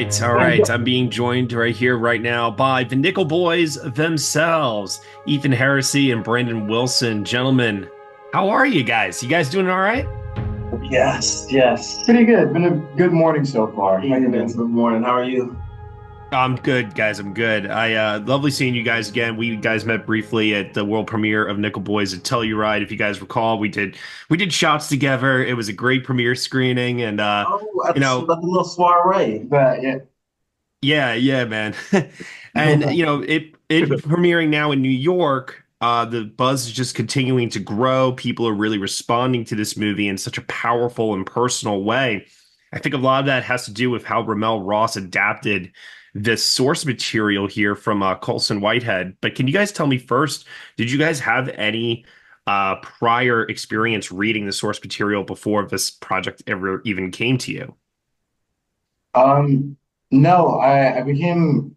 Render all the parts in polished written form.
right, all right. I'm being joined right here, right now, by the Nickel Boys themselves, Ethan Herisse and Brandon Wilson. Gentlemen, how are you guys? You guys doing all right? Yes, yes. Pretty good. Been a good morning so far. How you Evening been? to the morning. How are you? I'm good, guys. I'm good. I lovely seeing you guys again. We guys met briefly at the world premiere of Nickel Boys at Telluride. If you guys recall, we did shots together. It was a great premiere screening, and Oh, you that's know, like a little soiree. But yeah. yeah, man. And it premiering now in New York, the buzz is just continuing to grow. People are really responding to this movie in such a powerful and personal way. I think a lot of that has to do with how Ramel Ross adapted this source material here from Colson Whitehead. But can you guys tell me first, did you guys have any prior experience reading the source material before this project ever even came to you? um, no, I became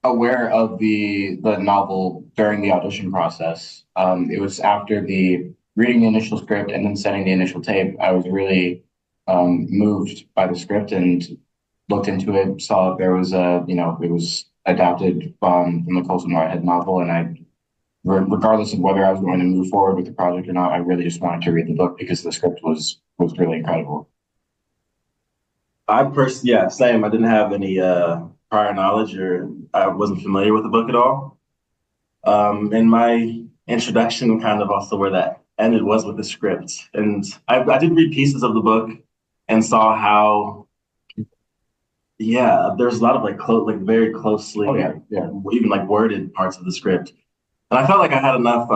aware of the novel during the audition process. It was after the reading the initial script and then sending the initial tape. I was really moved by the script and looked into it. Saw that there was it was adapted from the Colson Whitehead novel, and regardless of whether I was going to move forward with the project or not, I really just wanted to read the book because the script was really incredible. Yeah, same. I didn't have any prior knowledge or I wasn't familiar with the book at all. And my introduction kind of also where that ended was with the script. And I did read pieces of the book and saw how, yeah, there's a lot of like very closely, Oh yeah, yeah. even like worded parts of the script. And I felt like I had enough.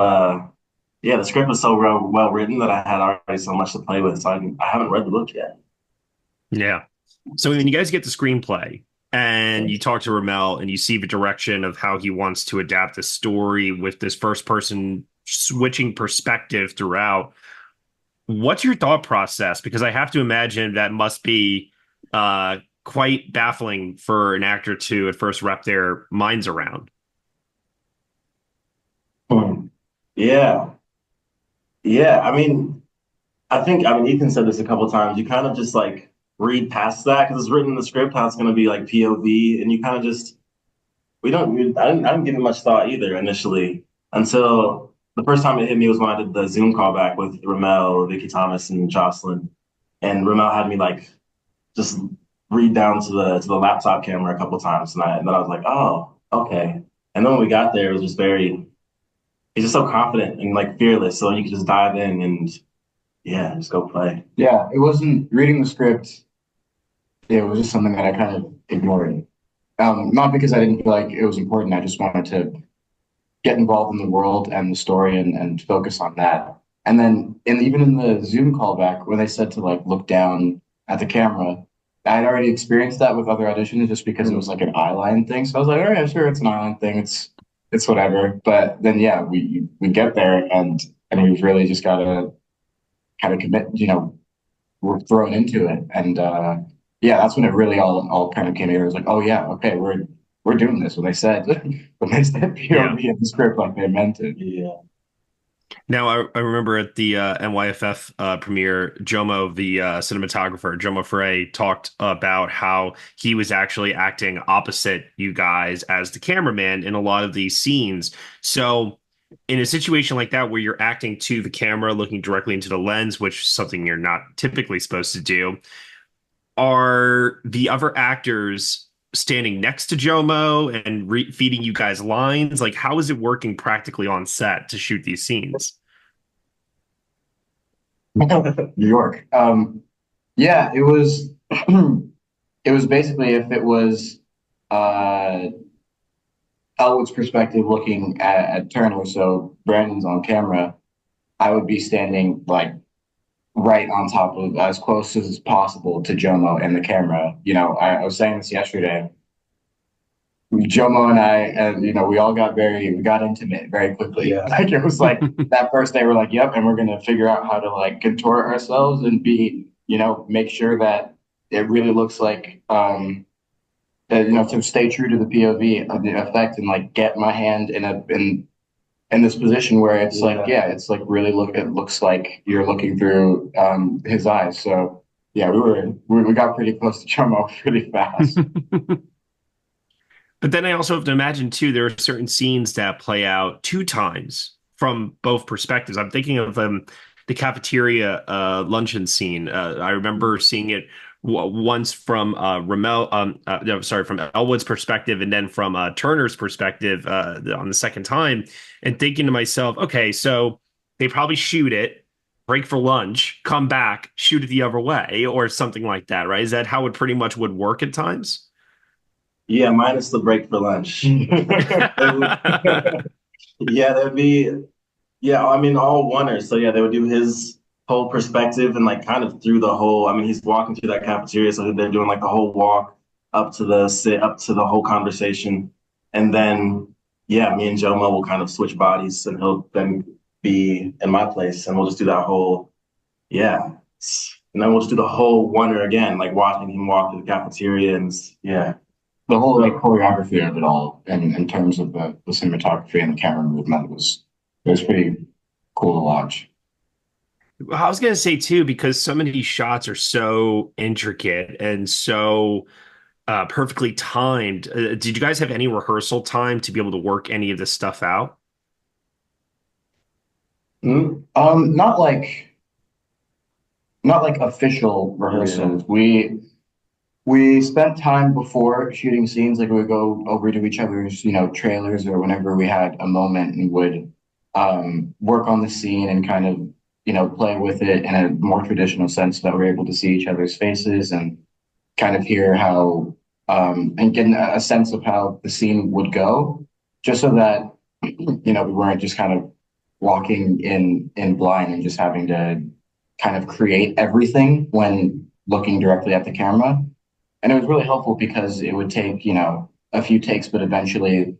Yeah, the script was so well written that I had already so much to play with. So I haven't read the book yet. Yeah. So when you guys get the screenplay and you talk to Ramel and you see the direction of how he wants to adapt the story with this first person switching perspective throughout, what's your thought process? Because I have to imagine that must be quite baffling for an actor to at first wrap their minds around. Hmm. Yeah, yeah. I mean, Ethan said this a couple times. You kind of just like read past that because it's written in the script how it's going to be like POV, and you kind of just we don't. I didn't give it much thought either initially until the first time it hit me was when I did the Zoom call back with Ramel, Vicky Thomas, and Jocelyn, and Ramel had me like just read down to the laptop camera a couple times, and then I was like, oh, okay. And then when we got there, it was just very. He's just so confident and like fearless, so you can just dive in and yeah, just go play. Yeah, it wasn't reading the script. It was just something that I kind of ignored. Not because I didn't feel like it was important. I just wanted to get involved in the world and the story and focus on that. And then even in the Zoom callback, when they said to like look down at the camera, I had already experienced that with other auditions just because it was like an eyeline thing. So I was like, all right, sure, it's an eyeline thing. It's whatever. But then yeah, we get there and we've really just gotta kind of commit, we're thrown into it. And yeah, that's when it really all kind of came together. It was like, oh yeah, okay, we're doing this. When they said when they said Yeah. POV in the script, like they meant it. Yeah. Now, I remember at the NYFF premiere, Jomo, the cinematographer, Jomo Frey, talked about how he was actually acting opposite you guys as the cameraman in a lot of these scenes. So, in a situation like that where you're acting to the camera, looking directly into the lens, which is something you're not typically supposed to do, are the other actors standing next to Jomo and feeding you guys lines? Like, how is it working practically on set to shoot these scenes? New York. Yeah, it was it was basically if it was uh Elwood's perspective looking at Turner, so Brandon's on camera, I would be standing like right on top of as close as possible to Jomo and the camera. I was saying this yesterday. Jomo and I, and we all we got intimate very quickly. Yeah. Like it was like that first day, we're like, yep, and we're gonna figure out how to like contort ourselves and make sure that it really looks like to stay true to the POV of the effect and like get my hand in this position where it's like, yeah, it's like really it looks like you're looking through his eyes. So yeah, we got pretty close to Chomo pretty fast. But then I also have to imagine too, there are certain scenes that play out two times from both perspectives. I'm thinking of the cafeteria luncheon scene. I remember seeing it once from no, sorry, from Elwood's perspective, and then from Turner's perspective on the second time, and thinking to myself, okay, so they probably shoot it, break for lunch, come back, shoot it the other way, or something like that, right? Is that how it pretty much would work at times? Yeah, minus the break for lunch. It would, yeah, there'd be, yeah, I mean, all oneers. So yeah, they would do his whole perspective and like kind of through the whole. I mean, he's walking through that cafeteria, so they're doing like the whole walk up to the whole conversation, and then yeah, me and Jomo will kind of switch bodies, and he'll then be in my place, and we'll just do that whole yeah, and then we'll just do the whole oneer again, like watching him walk through the cafeteria, and yeah. The whole like choreography of it all, and in terms of the cinematography and the camera movement was pretty cool to watch. I was gonna say too, because some of these shots are so intricate and so perfectly timed. Did you guys have any rehearsal time to be able to work any of this stuff out? Mm, Not like official yeah. rehearsals. We spent time before shooting scenes, like we would go over to each other's, trailers or whenever we had a moment and would work on the scene and kind of, play with it in a more traditional sense so that we're able to see each other's faces and kind of hear how and get a sense of how the scene would go, just so that, we weren't just kind of walking in blind and just having to kind of create everything when looking directly at the camera. And it was really helpful because it would take, a few takes, but eventually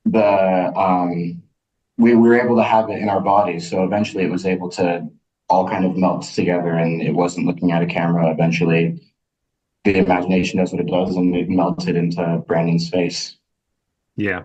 the we were able to have it in our bodies. So eventually it was able to all kind of melt together and it wasn't looking at a camera. Eventually the imagination does what it does and it melted into Brandon's face. Yeah.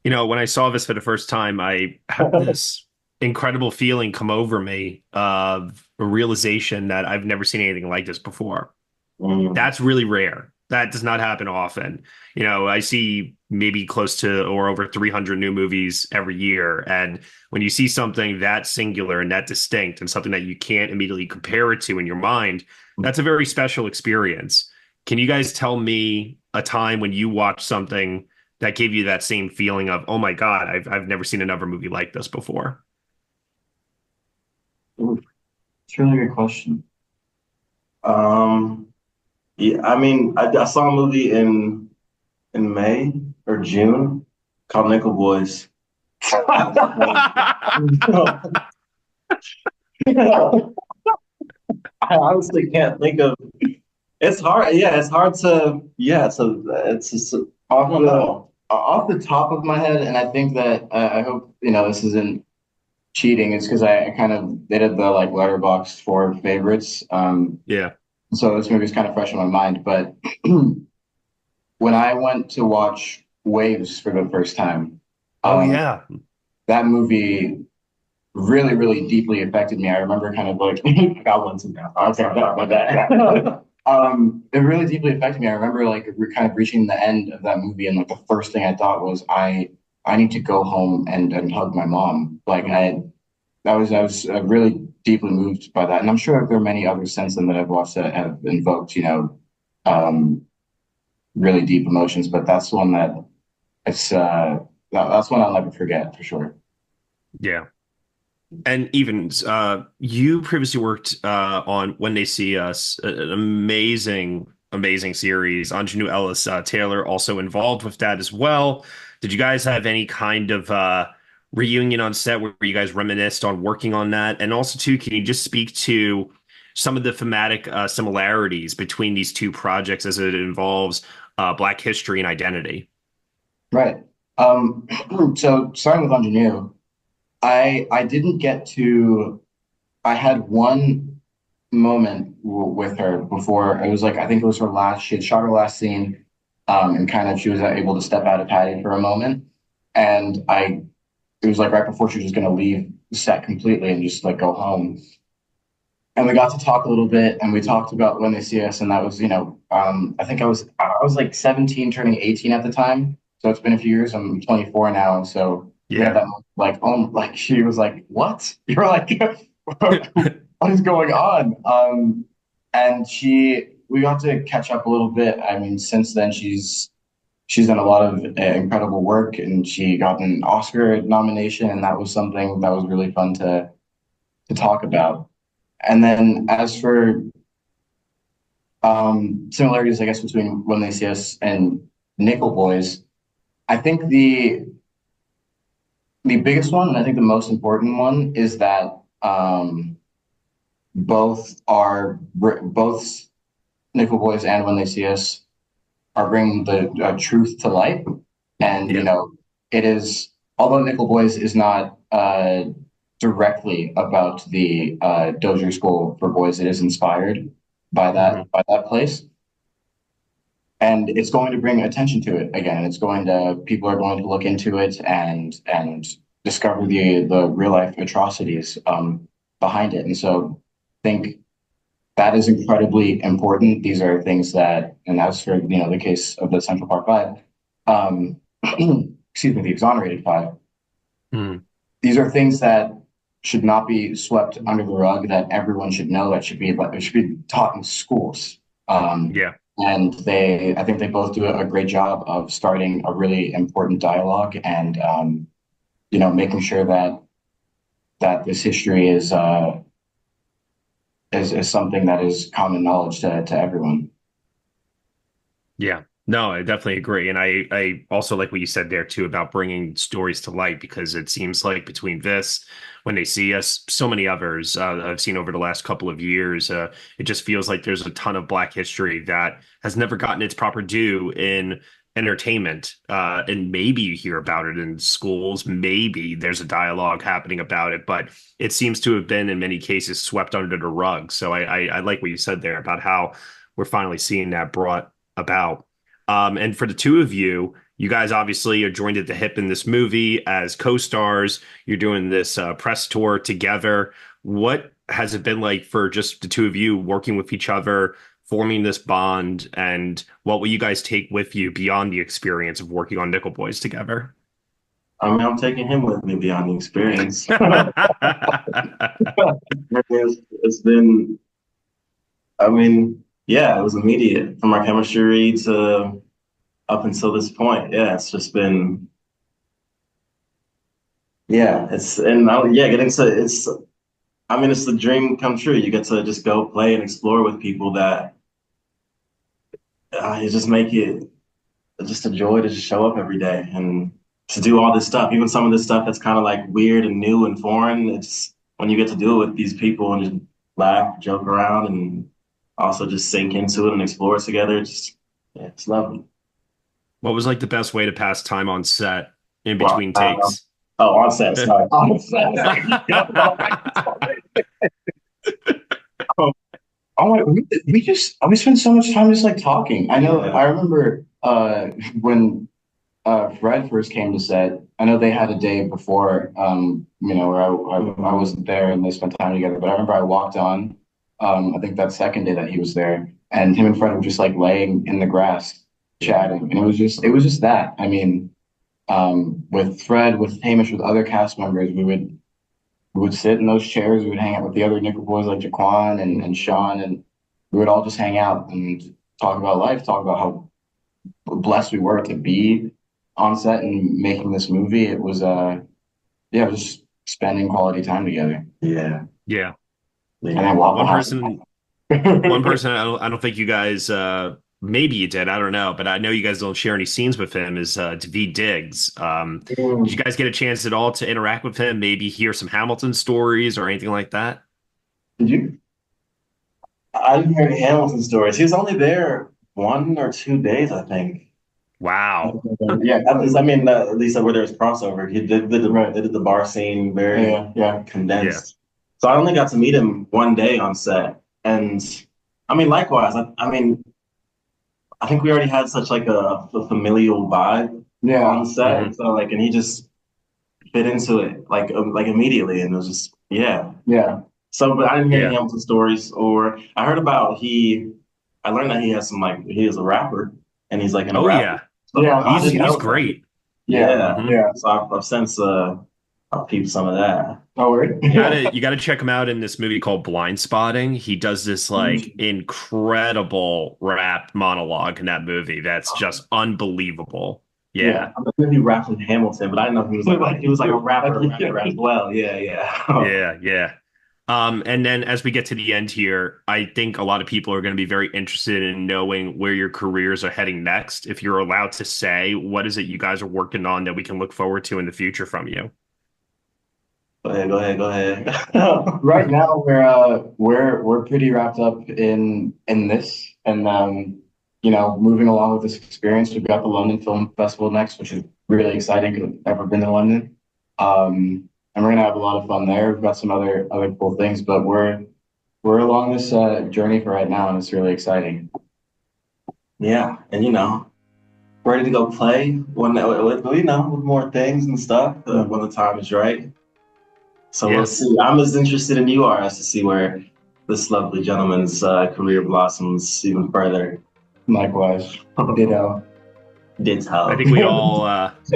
When I saw this for the first time, I had this incredible feeling come over me of a realization that I've never seen anything like this before. Mm. That's really rare. That does not happen often. I see maybe close to or over 300 new movies every year. And when you see something that singular and that distinct and something that you can't immediately compare it to in your mind, that's a very special experience. Can you guys tell me a time when you watched something that gave you that same feeling of, oh my God, I've never seen another movie like this before? Ooh, it's a really good question. Um, yeah, I mean, I saw a movie in May or June called Nickel Boys. I honestly can't think of. It's hard. Yeah, it's hard to. Yeah, so it's just. I don't know. Off the top of my head, and I think that I hope this isn't cheating. It's because I kind of they did the like letterbox for favorites. Yeah. So this movie's kind of fresh in my mind. But when I went to watch Waves for the first time, Oh um, yeah. that movie really, really deeply affected me. I remember kind of like I got one now. Okay, my bad. It really deeply affected me. I remember like we're kind of reaching the end of that movie, and like the first thing I thought was I need to go home and hug my mom. Like I was really deeply moved by that, and I'm sure there are many others since then that I've watched that have invoked um, really deep emotions. But that's one that it's that's one I'll never forget for sure. Yeah. And even you previously worked on When They See Us, an amazing, amazing series. Ingenue Ellis Taylor also involved with that as well. Did you guys have any kind of reunion on set where you guys reminisced on working on that? And also, too, can you just speak to some of the thematic similarities between these two projects as it involves Black history and identity? Right. So starting with Ingenue, I didn't get to. I had one moment with her before it was like I think it was her last. She had shot her last scene, and kind of she was able to step out of Patty for a moment, and I it was like right before she was just gonna leave the set completely and just like go home. and we got to talk a little bit, and we talked about when they see us, and that was, I think I was like 17, turning 18 at the time. So it's been a few years. I'm 24 now, and so we had Yeah. that moment, like, like she was like, "What?" You're like, "What is going on?" And we got to catch up a little bit. I mean, since then, she's done a lot of incredible work, and she got an Oscar nomination, and that was something that was really fun to talk about. And then as for similarities, I guess, between When They See Us and Nickel Boys, I think the biggest one, and I think the most important one, is that both Nickel Boys and When They See Us are bringing the truth to light. And Yeah. it is, although Nickel Boys is not directly about the Dozier School for Boys, it is inspired by Hmm. that place, and it's going to bring attention to it again. It's going to People are going to look into it and discover the real life atrocities behind it. And so I think that is incredibly important. These are things that, and as for the case of the Central Park Five, excuse me, the exonerated five. Hmm. These are things that should not be swept under the rug. That everyone should know. That it should be taught in schools. Um, Yeah. and I think they both do a great job of starting a really important dialogue and making sure that this history is something that is common knowledge to everyone. Yeah. No, I definitely agree. And I also like what you said there too about bringing stories to light because it seems like between this, when they see us, so many others I've seen over the last couple of years, it just feels like there's a ton of Black history that has never gotten its proper due in entertainment. And maybe you hear about it in schools, maybe there's a dialogue happening about it, but it seems to have been in many cases swept under the rug. So I like what you said there about how we're finally seeing that brought about. And for the two of you, you guys obviously are joined at the hip in this movie as co-stars. You're doing this press tour together. What has it been like for just the two of you working with each other, forming this bond, and what will you guys take with you beyond the experience of working on Nickel Boys together? I mean, I'm taking him with me beyond the experience. It's been, I mean, yeah, it was immediate from our chemistry to up until this point. Yeah, it's just been, yeah, yeah, getting to, I mean, it's the dream come true. You get to just go play and explore with people that you just make it just a joy to just show up every day and to do all this stuff. Even some of this stuff that's kind of like weird and new and foreign. It's when you get to do it with these people and just laugh, joke around, and also just sink into it and explore it together. Yeah, it's lovely. What was like the best way to pass time on set in Wow. between takes? Oh, on set, sorry. On set. Oh, oh my, we spend so much time just like talking. I know. Yeah. I remember when Fred first came to set. I know they had a day before, where I wasn't there and they spent time together. But I remember I walked on, I think that second day that he was there, and him and Fred were just like laying in the grass chatting, and it was just that. I mean, with Fred, with Hamish, with other cast members, we would sit in those chairs. We would hang out with the other Nickel boys like Jaquan and Sean, and we would all just hang out and talk about life, talk about how blessed we were to be on set and making this movie. It was yeah, just spending quality time together. Yeah. Yeah. And Yeah. then Waffle One House. person One person I don't think you guys maybe you did, I don't know, but I know you guys don't share any scenes with him is Daveed Diggs. Did you Mm. guys get a chance at all to interact with him, maybe hear some Hamilton stories or anything like that? Did you? I didn't hear any Hamilton stories. He was only there 1 or 2 days, I think. Wow. Yeah, I mean, at least where there's crossover. right. They did the bar scene very Yeah, yeah. Yeah. condensed. So I only got to meet him 1 day on set. And I mean, likewise, I mean, I think we already had such like a familial vibe Yeah, on Hmm. set. So like, and he just fit into it like immediately. And it was just, yeah, yeah. So, but I didn't hear any Yeah. Hamilton stories, or I heard about I learned that he has some like he is a rapper and he's like in a Oh rap. yeah. So Yeah, I I He's didn't didn't he's know know that. that. great. Yeah, Yeah, Hmm. yeah. so I've since I'll peep some of that. Oh, word? You gotta check him out in this movie called Blind Spotting. He does this like Mm. incredible rap monologue in that movie that's just unbelievable. Yeah. Yeah. I'm gonna be rapping Hamilton, but I didn't know he was like a rapper as well. Yeah, yeah. Yeah, yeah. And then as we get to the end here, I think a lot of people are going to be very interested in knowing where your careers are heading next. If you're allowed to say, what is it you guys are working on that we can look forward to in the future from you? Go ahead. Right now we're pretty wrapped up in this and moving along with this experience. We've got the London Film Festival next, which is really exciting 'cause I've never been to London. And we're gonna have a lot of fun there. We've got some other cool things, but we're along this journey for right now and it's really exciting. Yeah, and ready to go play with more things and stuff when the time is right. So we'll Yeah. see. I'm as interested in you are as to see where this lovely gentleman's career blossoms even further. Likewise. Ditto. I Ditto. think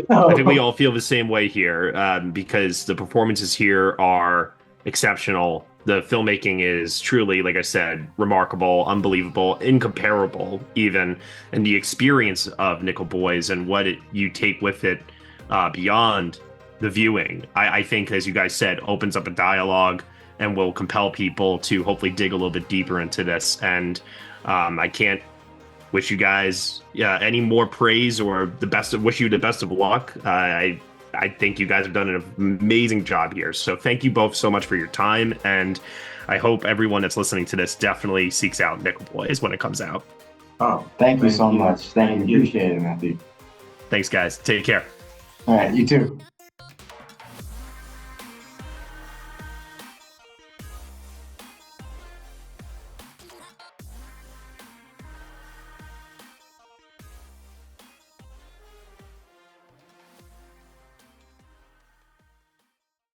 I think we all feel the same way here, because the performances here are exceptional. The filmmaking is truly, like I said, remarkable, unbelievable, incomparable, even. And the experience of Nickel Boys and you take with it beyond the viewing, I think, as you guys said, opens up a dialogue and will compel people to hopefully dig a little bit deeper into this. And I can't wish you guys any more praise or wish you the best of luck. I think you guys have done an amazing job here. So thank you both so much for your time, and I hope everyone that's listening to this definitely seeks out Nickel Boys when it comes out. Oh, Thank you so much. Thank you. Appreciate it, Matthew. Thanks, guys. Take care. All right, you too.